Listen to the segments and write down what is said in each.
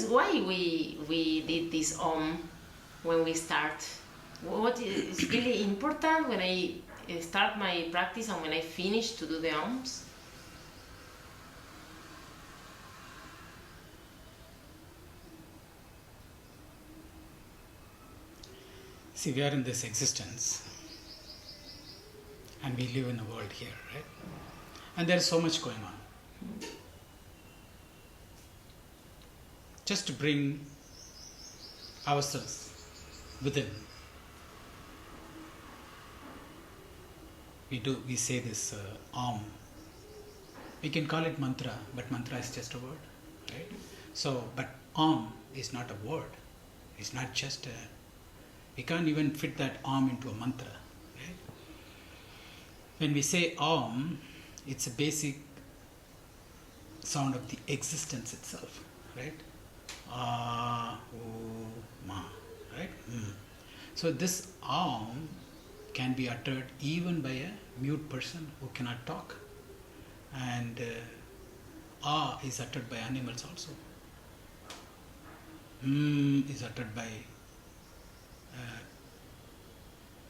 is why we did this when we start. What is really important when I start my practice and when I finish to do the OMs? See, we are in this existence and we live in a world here, right? And there is so much going on. Just to bring ourselves within, we say this Om. We can call it mantra, but mantra is just a word, right? So, but Om is not a word. It's not just a. We can't even fit that Om into a mantra, right? When we say Om, it's a basic sound of the existence itself, right? Ah, O, Ma, right? So this Om can be uttered even by a mute person who cannot talk, and Ah is uttered by animals also. Is uttered by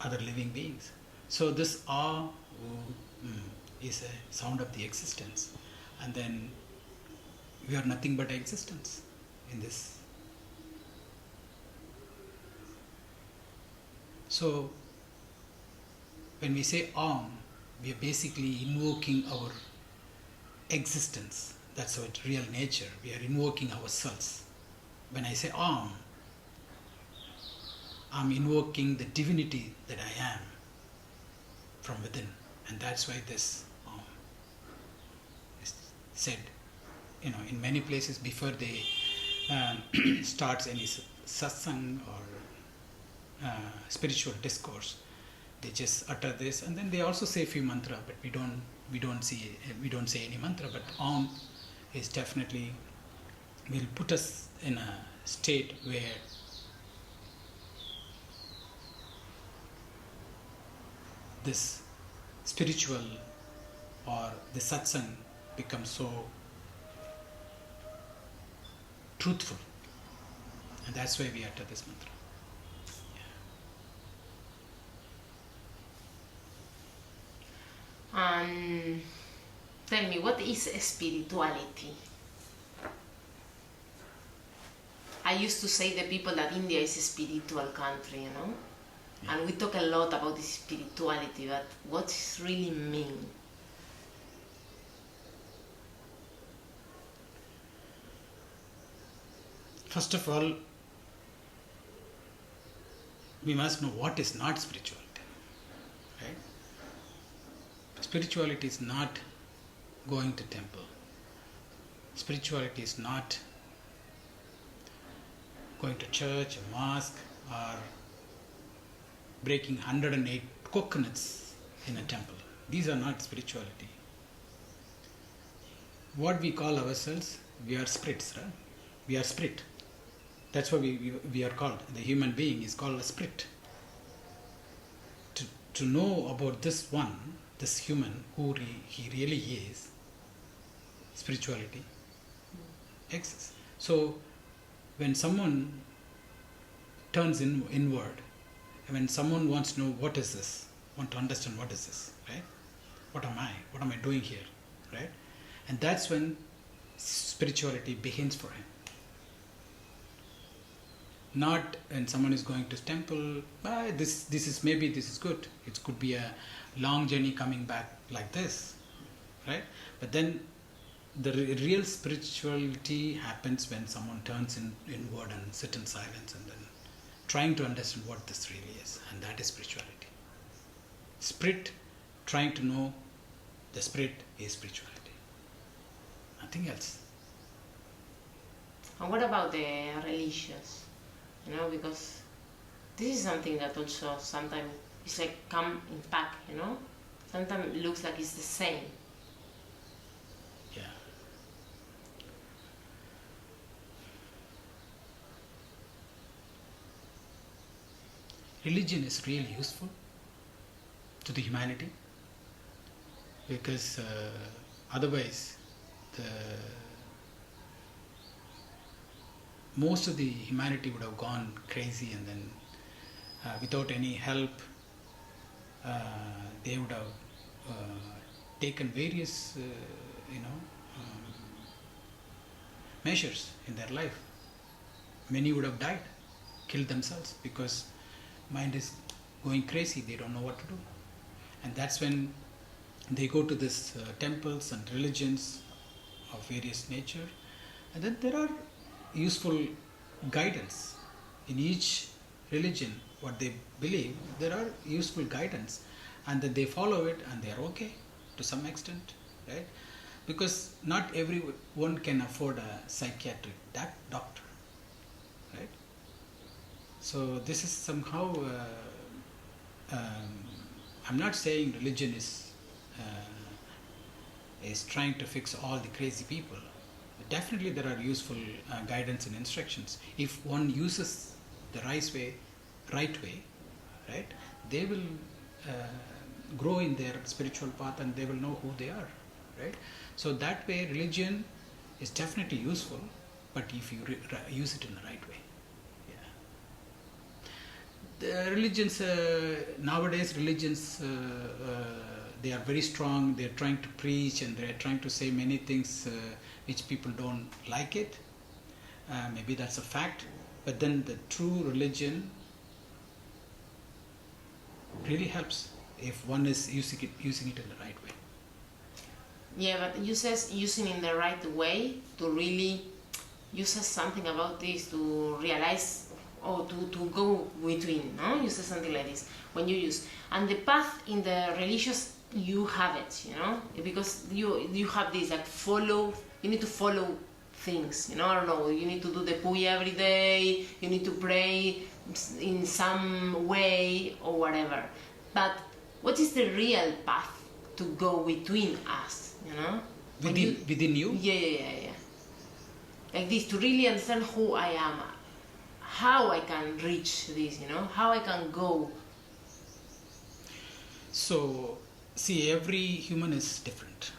other living beings. So this Ah, is a sound of the existence, and then we are nothing but existence in this. So when we say Om, we are basically invoking our existence. That's our real nature. We are invoking ourselves. When I say Om, I'm invoking the divinity that I am from within, and that's why this Om is said. In many places before they starts any satsang or spiritual discourse, they just utter this, and then they also say a few mantra, but we don't say any mantra. But Om is definitely will put us in a state where this spiritual or the satsang becomes so truthful, and that's why we utter this mantra. Tell me, what is spirituality? I used to say the people that India is a spiritual country, and we talk a lot about this spirituality, but what does it really mean? First of all, we must know what is not spirituality, right? Spirituality is not going to temple. Spirituality is not going to church, a mosque, or breaking 108 coconuts in a temple. These are not spirituality. What we call ourselves, we are spirits, right? We are spirit. That's what we are called. The human being is called a spirit. To know about this one, this human, who he really is, spirituality exists. So when someone turns inward, when someone wants to know what is this, want to understand what is this, right? What am I? What am I doing here, right? And that's when spirituality begins for him. Not when someone is going to temple, this is good. It could be a long journey coming back like this, right? But then the real spirituality happens when someone turns inward and sit in silence and then trying to understand what this really is, and that is spirituality. Spirit trying to know the spirit is spirituality. Nothing else. And what about the religions? Because this is something that also sometimes it's like come in pack, Sometimes it looks like it's the same. Yeah. Religion is really useful to the humanity, because otherwise most of the humanity would have gone crazy, and then without any help, they would have taken various, measures in their life. Many would have died, killed themselves, because mind is going crazy. They don't know what to do, and that's when they go to this temples and religions of various nature, and then there are useful guidance in each religion. What they believe, there are useful guidance, and then they follow it, and they are okay to some extent, right? Because not everyone can afford a psychiatric doctor, right? So this is somehow, I'm not saying religion is trying to fix all the crazy people. Definitely there are useful guidance and instructions. If one uses the right way, right, they will grow in their spiritual path, and they will know who they are, right? So that way religion is definitely useful, but if you use it in the right way. The religions, nowadays religions, they are very strong. They are trying to preach, and they are trying to say many things which people don't like it. Maybe that's a fact, but then the true religion really helps if one is using it in the right way. Yeah, but you says using in the right way to really, you says something about this to realize or to go between, no? You say something like this when you use, and the path in the religious, you have it, because you have this like you need to follow things, I don't know, you need to do the puja every day, you need to pray in some way or whatever, but what is the real path to go between us, Within you? Yeah. Like this, to really understand who I am, how I can reach this, how I can go. So, see, every human is different.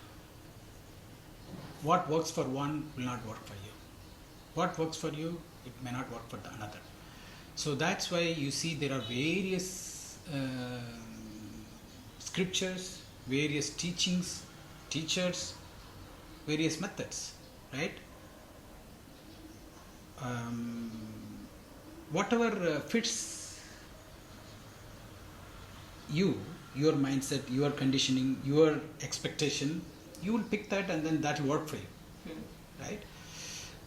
What works for one will not work for you. What works for you, it may not work for the another. So that's why you see there are various scriptures, various teachings, teachers, various methods, right? Whatever fits you, your mindset, your conditioning, your expectation, you will pick that, and then that will work for you, right?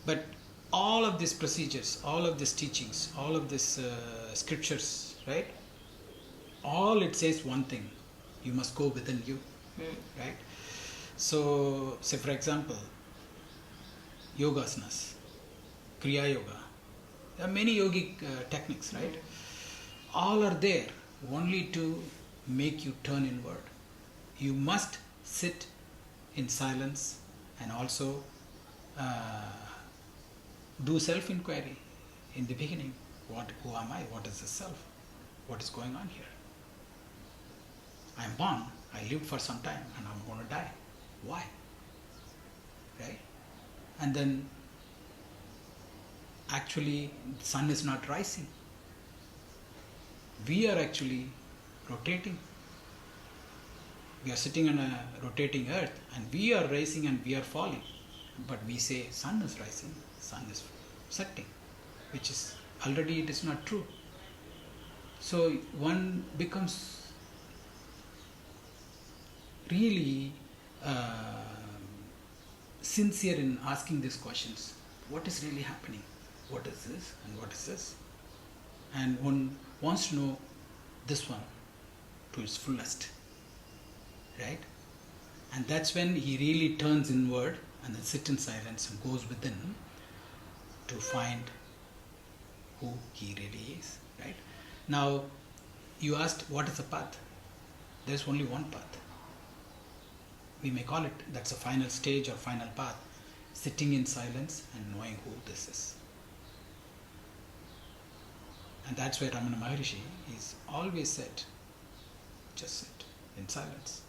But all of these procedures, all of these teachings, all of these scriptures, right? All it says one thing: you must go within you, right? So, say for example, yogasanas, kriya yoga. There are many yogic techniques, right? All are there only to make you turn inward. You must sit in silence and also do self-enquiry in the beginning. Who am I? What is the self? What is going on here? I am born, I lived for some time, and I'm going to die. Why? Right? And then actually the sun is not rising. We are actually rotating. We are sitting on a rotating earth, and we are rising and we are falling. But we say sun is rising, sun is setting, which is already, it is not true. So one becomes really sincere in asking these questions. What is really happening? What is this and what is this? And one wants to know this one to its fullest, right? And that's when he really turns inward and then sits in silence and goes within to find who he really is, right? Now, you asked what is the path? There's only one path. We may call it, that's a final stage or final path, sitting in silence and knowing who this is. And that's why Ramana Maharishi is always said, just sit in silence.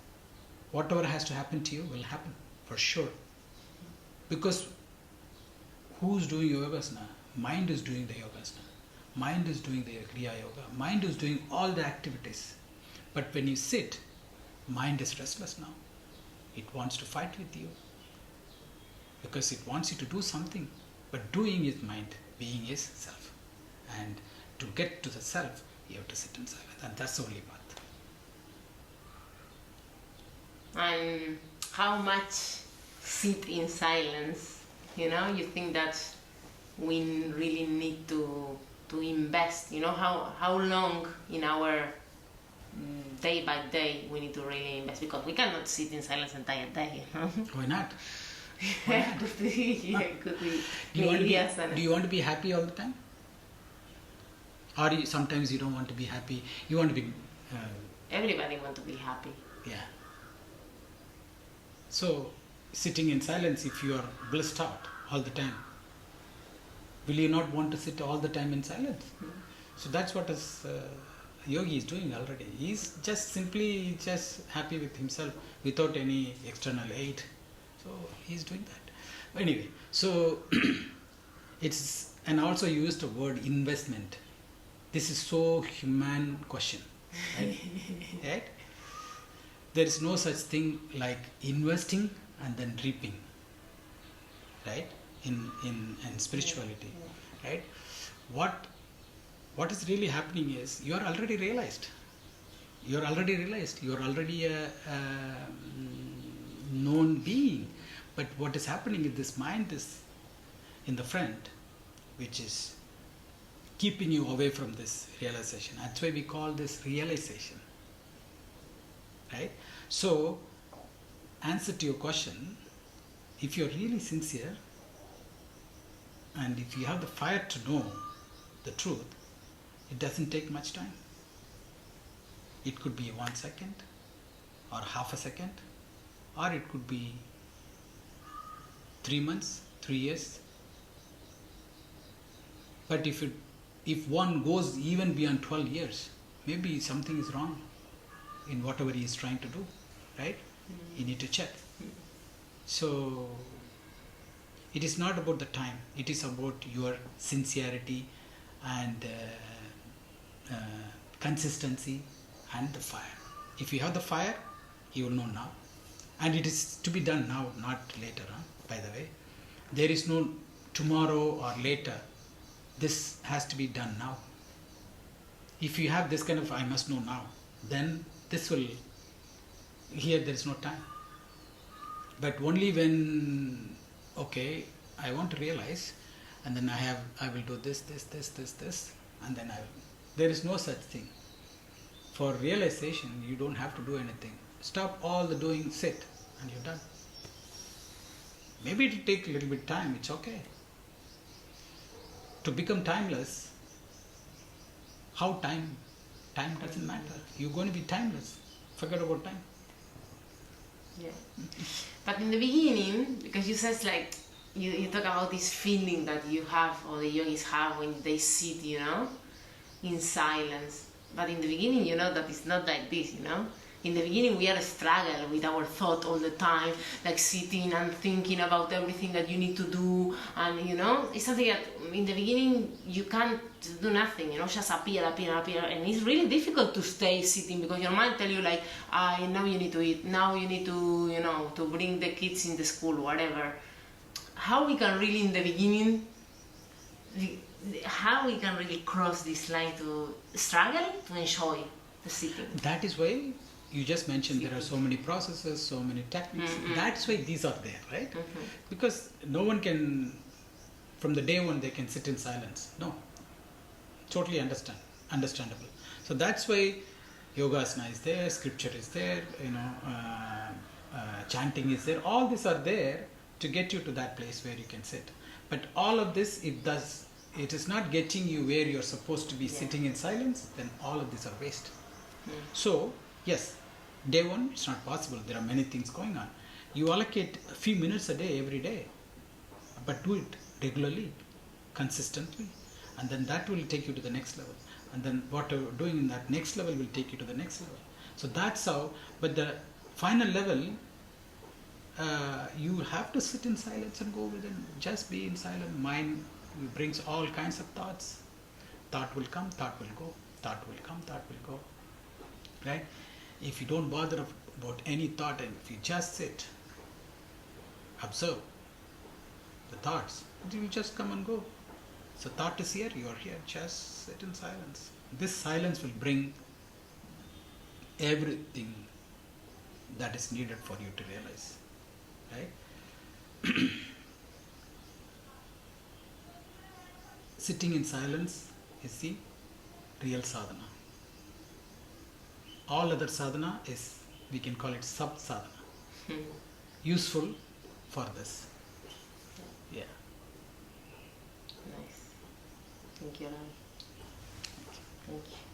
Whatever has to happen to you will happen, for sure. Because who's doing yogasana? mind is doing the yogasana, mind is doing the kriya yoga, mind is doing all the activities. But when you sit, mind is restless now. It wants to fight with you because it wants you to do something. But doing is mind, being is self. And to get to the self, you have to sit in silence, and that's the only path. And how much sit in silence? You think that we really need to invest. How long in our day by day we need to really invest, because we cannot sit in silence entire day. Why not? Could be Do you want to be happy all the time? Or sometimes you don't want to be happy. You want to be... Everybody wants to be happy. Yeah. So, sitting in silence, if you are blissed out all the time, will you not want to sit all the time in silence? So that's what yogi is doing already. He's just simply happy with himself without any external aid. So he's doing that. Anyway, so it's, and also used the word investment. This is so human question, right? Right? There is no such thing like investing and then reaping, right? In spirituality, right? What is really happening is you are already realized. You are already a known being. But what is happening is this mind is in the front, which is keeping you away from this realization. That's why we call this realization. Right? So, answer to your question, if you're really sincere and if you have the fire to know the truth, it doesn't take much time. It could be 1 second or half a second, or it could be 3 months, 3 years. But if one goes even beyond 12 years, maybe something is wrong in whatever he is trying to do, right? You need to check. So it is not about the time, it is about your sincerity and consistency and the fire. If you have the fire, you will know now. And it is to be done now, not later, by the way. There is no tomorrow or later. This has to be done now. If you have this kind of, I must know now, then this will, here there is no time. But only when, okay, I want to realize, and then I will do this, and then there is no such thing. For realization, you don't have to do anything. Stop all the doing, sit, and you're done. Maybe it will take a little bit time, it's okay. To become timeless, how time? Time doesn't matter. You're going to be timeless. Forget about time. Yeah. But in the beginning, because you said like, you talk about this feeling that you have, or the yogis have when they sit, in silence. But in the beginning, that it's not like this, In the beginning, we are a struggle with our thought all the time, like sitting and thinking about everything that you need to do, and it's something that in the beginning you can't do nothing, just appear, and it's really difficult to stay sitting because your mind tell you like, now you need to eat, now you need to, to bring the kids in the school, whatever. How we can really in the beginning, how we can really cross this line to struggle to enjoy the sitting? That is why you just mentioned there are so many processes, so many techniques. Mm-hmm. That's why these are there, right? Mm-hmm. Because no one can, from the day one, they can sit in silence. No. Totally understandable. So that's why yogasana is there, scripture is there, chanting is there. All these are there to get you to that place where you can sit. But all of this, it is not getting you where you're supposed to be sitting in silence, then all of these are waste. So, yes, day one, it's not possible. There are many things going on. You allocate a few minutes a day, every day, but do it regularly, consistently, and then that will take you to the next level. And then what you're doing in that next level will take you to the next level. So that's how, but the final level, you have to sit in silence and go within, just be in silent, mind brings all kinds of thoughts. Thought will come, thought will go, thought will come, thought will go. Right? If you don't bother about any thought, and if you just sit, observe the thoughts, it will just come and go. So thought is here, you are here, just sit in silence. This silence will bring everything that is needed for you to realize. Right? Sitting in silence is the real sadhana. All other sadhana is, we can call it sub-sadhana. Useful for this. Yeah. Nice. Thank you, Ravi. Thank you.